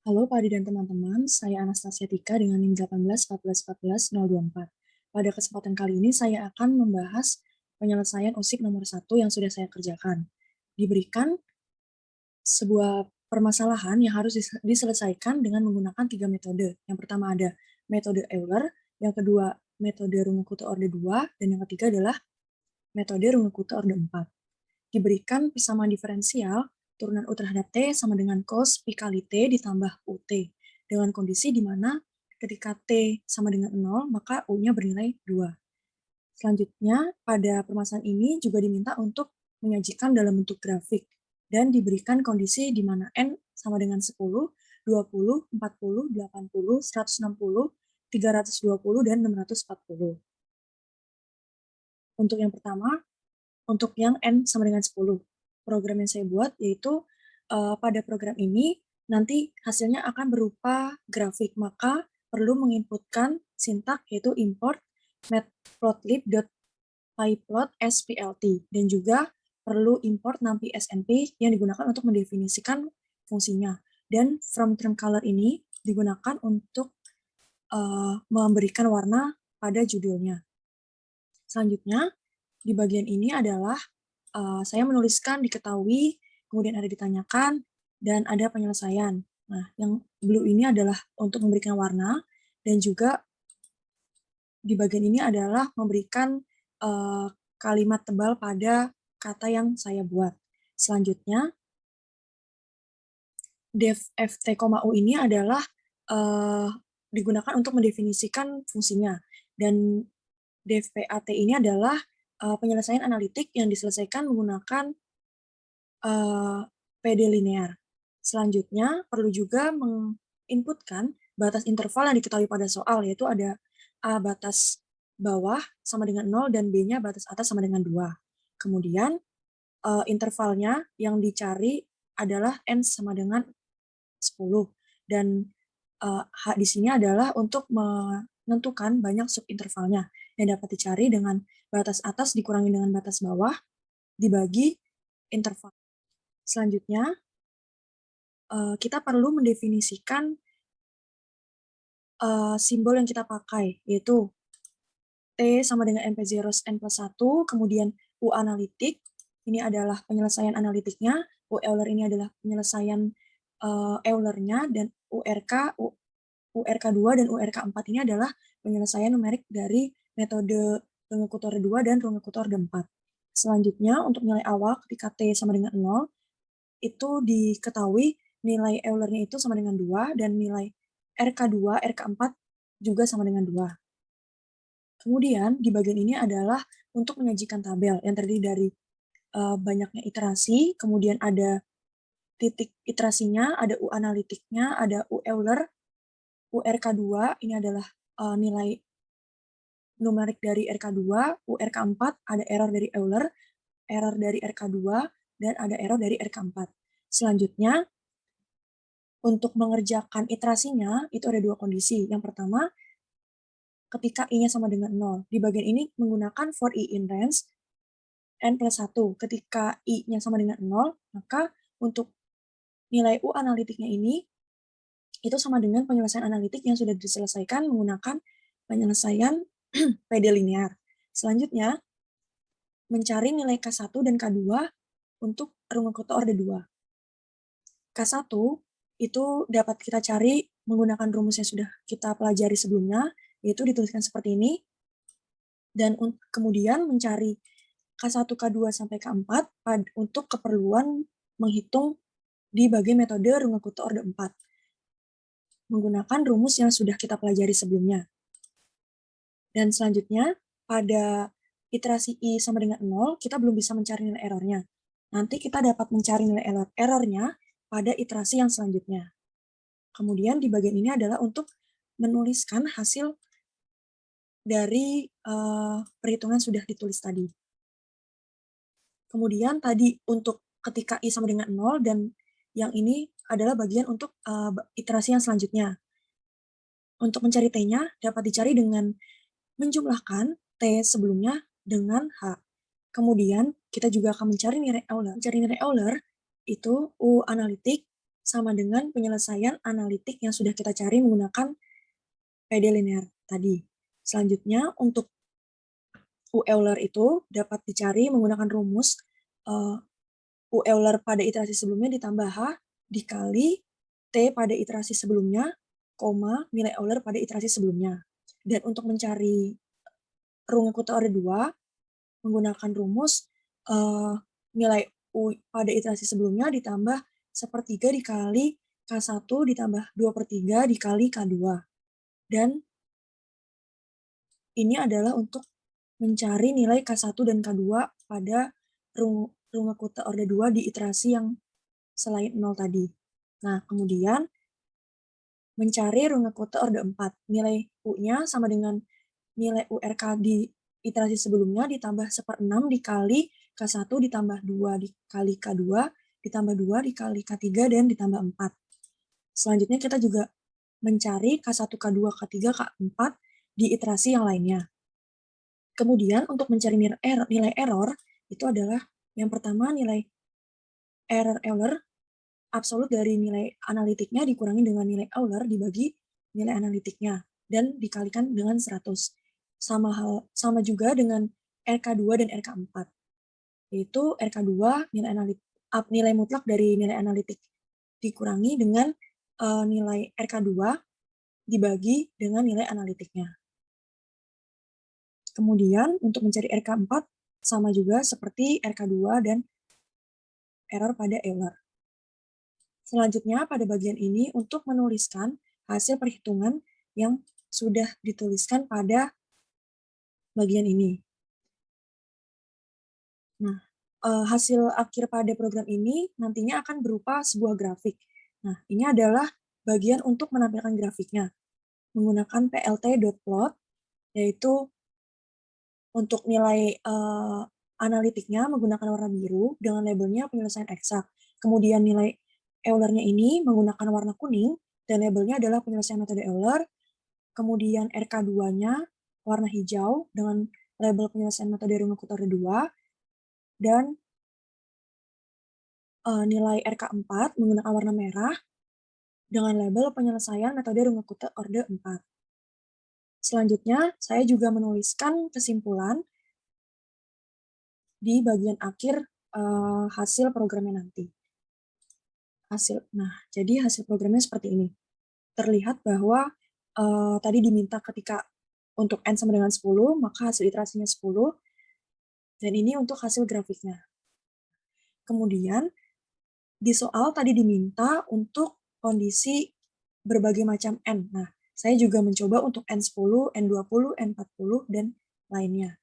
Halo Pak Adi dan teman-teman, saya Anastasia Tika dengan NIM 18 14 14 024. Pada kesempatan kali ini saya akan membahas penyelesaian USIK nomor 1 yang sudah saya kerjakan. Diberikan sebuah permasalahan yang harus diselesaikan dengan menggunakan 3 metode. Yang pertama ada metode Euler, yang kedua metode Runge-Kutta orde 2, dan yang ketiga adalah metode Runge-Kutta orde 4. Diberikan persamaan diferensial turunan U terhadap T sama dengan cos pi kali T ditambah UT. Dengan kondisi di mana ketika T sama dengan 0, maka U-nya bernilai 2. Selanjutnya, pada permasalahan ini juga diminta untuk menyajikan dalam bentuk grafik dan diberikan kondisi di mana N sama dengan 10, 20, 40, 80, 160, 320, dan 640. Untuk yang pertama, untuk yang N sama dengan 10. Program yang saya buat yaitu pada program ini nanti hasilnya akan berupa grafik, maka perlu menginputkan sintak yaitu import matplotlib.pyplot splt dan juga perlu import numpy snp yang digunakan untuk mendefinisikan fungsinya. Dan from term color ini digunakan untuk memberikan warna pada judulnya. Selanjutnya, di bagian ini adalah saya menuliskan diketahui, kemudian ada ditanyakan, dan ada penyelesaian. Nah, yang blue ini adalah untuk memberikan warna, dan juga di bagian ini adalah memberikan kalimat tebal pada kata yang saya buat. Selanjutnya, def ft, u ini adalah digunakan untuk mendefinisikan fungsinya. Dan def pat ini adalah penyelesaian analitik yang diselesaikan menggunakan PD linear. Selanjutnya, perlu juga menginputkan batas interval yang diketahui pada soal, yaitu ada A batas bawah sama dengan 0 dan B-nya batas atas sama dengan 2. Kemudian, intervalnya yang dicari adalah N sama dengan 10. Dan di sini adalah untuk menentukan banyak subintervalnya yang dapat dicari dengan batas atas dikurangi dengan batas bawah dibagi interval. Selanjutnya, kita perlu mendefinisikan simbol yang kita pakai, yaitu T sama dengan MP0 N plus 1, kemudian U analitik, ini adalah penyelesaian analitiknya, U Euler ini adalah penyelesaian Eulernya, dan URK2 dan URK4 ini adalah penyelesaian numerik dari metode Runge-Kutta orde 2 dan Runge-Kutta orde 4. Selanjutnya, untuk nilai awal ketika T sama dengan 0, itu diketahui nilai Eulernya itu sama dengan 2, dan nilai RK2, RK4 juga sama dengan 2. Kemudian di bagian ini adalah untuk menyajikan tabel yang terdiri dari banyaknya iterasi, kemudian ada titik iterasinya, ada U analitiknya, ada U Euler, URK2, ini adalah nilai numerik dari RK2, URK4, ada error dari Euler, error dari RK2, dan ada error dari RK4. Selanjutnya, untuk mengerjakan iterasinya, itu ada dua kondisi. Yang pertama, ketika I-nya sama dengan 0. Di bagian ini menggunakan for I in range N plus 1. Ketika I-nya sama dengan 0, maka untuk nilai U analitiknya ini, itu sama dengan penyelesaian analitik yang sudah diselesaikan menggunakan penyelesaian PD linear. Selanjutnya, mencari nilai K1 dan K2 untuk Runge-Kutta orde 2. K1 itu dapat kita cari menggunakan rumus yang sudah kita pelajari sebelumnya, yaitu dituliskan seperti ini, dan kemudian mencari K1, K2, sampai K4 untuk keperluan menghitung di bagian metode Runge-Kutta orde 4, menggunakan rumus yang sudah kita pelajari sebelumnya. Dan selanjutnya, pada iterasi I sama dengan 0, kita belum bisa mencari nilai errornya. Nanti kita dapat mencari nilai errornya pada iterasi yang selanjutnya. Kemudian di bagian ini adalah untuk menuliskan hasil dari perhitungan sudah ditulis tadi. Kemudian tadi untuk ketika I sama dengan 0, dan yang ini adalah bagian untuk iterasi yang selanjutnya. Untuk mencari T-nya dapat dicari dengan menjumlahkan T sebelumnya dengan H. Kemudian kita juga akan mencari nilai Euler. Mencari nilai Euler itu U analitik sama dengan penyelesaian analitik yang sudah kita cari menggunakan PD linear tadi. Selanjutnya, untuk U Euler itu dapat dicari menggunakan rumus U Euler pada iterasi sebelumnya ditambah H dikali T pada iterasi sebelumnya, koma, nilai Euler pada iterasi sebelumnya. Dan untuk mencari Runge-Kutta orde 2, menggunakan rumus nilai U pada iterasi sebelumnya ditambah 1/3 dikali K1 ditambah 2/3 dikali K2. Dan ini adalah untuk mencari nilai K1 dan K2 pada Runge-Kutta orde 2 di iterasi yang selain 0 tadi. Nah, kemudian mencari Runge-Kutta orde 4. Nilai U-nya sama dengan nilai URK di iterasi sebelumnya ditambah 1/6 dikali K1 ditambah 2 dikali K2 ditambah 2 dikali K3 dan ditambah 4. Selanjutnya kita juga mencari K1, K2, K3, K4 di iterasi yang lainnya. Kemudian untuk mencari nilai error itu adalah yang pertama nilai error Euler absolut dari nilai analitiknya dikurangi dengan nilai Euler dibagi nilai analitiknya dan dikalikan dengan 100. Sama juga dengan RK2 dan RK4. Yaitu RK2 nilai mutlak dari nilai analitik dikurangi dengan nilai RK2 dibagi dengan nilai analitiknya. Kemudian untuk mencari RK4 sama juga seperti RK2 dan error pada Euler. Selanjutnya pada bagian ini untuk menuliskan hasil perhitungan yang sudah dituliskan pada bagian ini. Nah, hasil akhir pada program ini nantinya akan berupa sebuah grafik. Nah, ini adalah bagian untuk menampilkan grafiknya menggunakan plt.plot, yaitu untuk nilai analitiknya menggunakan warna biru dengan labelnya penyelesaian eksak. Kemudian nilai Eulernya ini menggunakan warna kuning dan labelnya adalah penyelesaian metode Euler. Kemudian RK2-nya warna hijau dengan label penyelesaian metode Runge-Kutta orde 2 dan nilai RK4 menggunakan warna merah dengan label penyelesaian metode Runge-Kutta orde 4. Selanjutnya, saya juga menuliskan kesimpulan di bagian akhir hasil programnya nanti. Jadi hasil programnya seperti ini. Terlihat bahwa tadi diminta ketika untuk N sama dengan 10, maka hasil iterasinya 10, dan ini untuk hasil grafiknya. Kemudian, di soal tadi diminta untuk kondisi berbagai macam N. Nah, saya juga mencoba untuk N10, N20, N40, dan lainnya.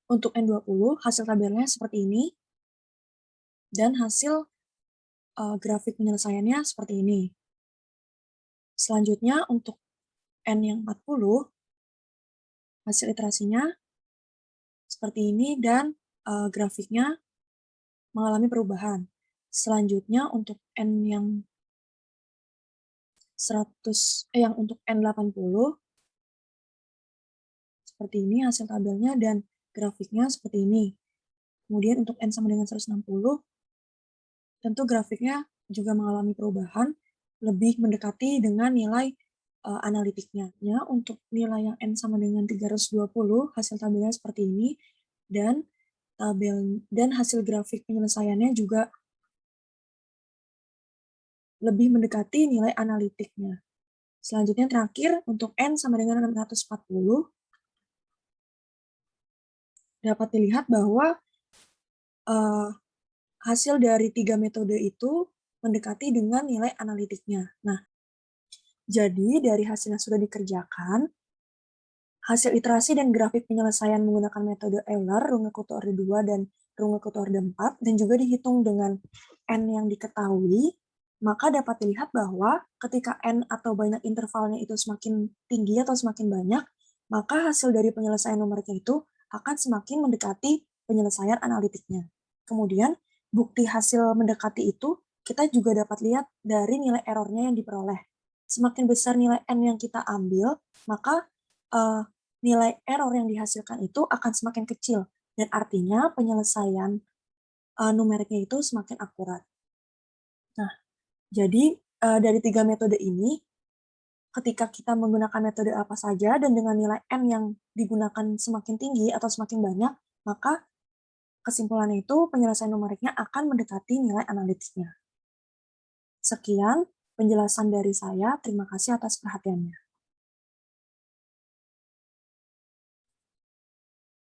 Untuk N20, hasil tabelnya seperti ini, dan hasil grafik penyelesaiannya seperti ini. Selanjutnya, untuk N yang 40, hasil iterasinya seperti ini, dan grafiknya mengalami perubahan. Selanjutnya, untuk N yang 80 seperti ini hasil tabelnya dan grafiknya seperti ini. Kemudian untuk N sama dengan 160, tentu grafiknya juga mengalami perubahan, lebih mendekati dengan nilai analitiknya. Ya, untuk nilai yang N sama dengan 320, hasil tabelnya seperti ini, dan hasil grafik penyelesaiannya juga lebih mendekati nilai analitiknya. Selanjutnya terakhir, untuk N sama dengan 640, dapat dilihat bahwa hasil dari 3 metode itu mendekati dengan nilai analitiknya. Nah, jadi dari hasil yang sudah dikerjakan, hasil iterasi dan grafik penyelesaian menggunakan metode Euler, Runge-Kutta orde 2, dan Runge-Kutta orde 4, dan juga dihitung dengan N yang diketahui, maka dapat dilihat bahwa ketika N atau banyak intervalnya itu semakin tinggi atau semakin banyak, maka hasil dari penyelesaian numeriknya itu akan semakin mendekati penyelesaian analitiknya. Kemudian, bukti hasil mendekati itu kita juga dapat lihat dari nilai errornya yang diperoleh. Semakin besar nilai N yang kita ambil, maka nilai error yang dihasilkan itu akan semakin kecil, dan artinya penyelesaian numeriknya itu semakin akurat. Nah, jadi dari 3 metode ini, ketika kita menggunakan metode apa saja dan dengan nilai N yang digunakan semakin tinggi atau semakin banyak, maka kesimpulannya itu penyelesaian numeriknya akan mendekati nilai analitiknya. Sekian penjelasan dari saya, terima kasih atas perhatiannya.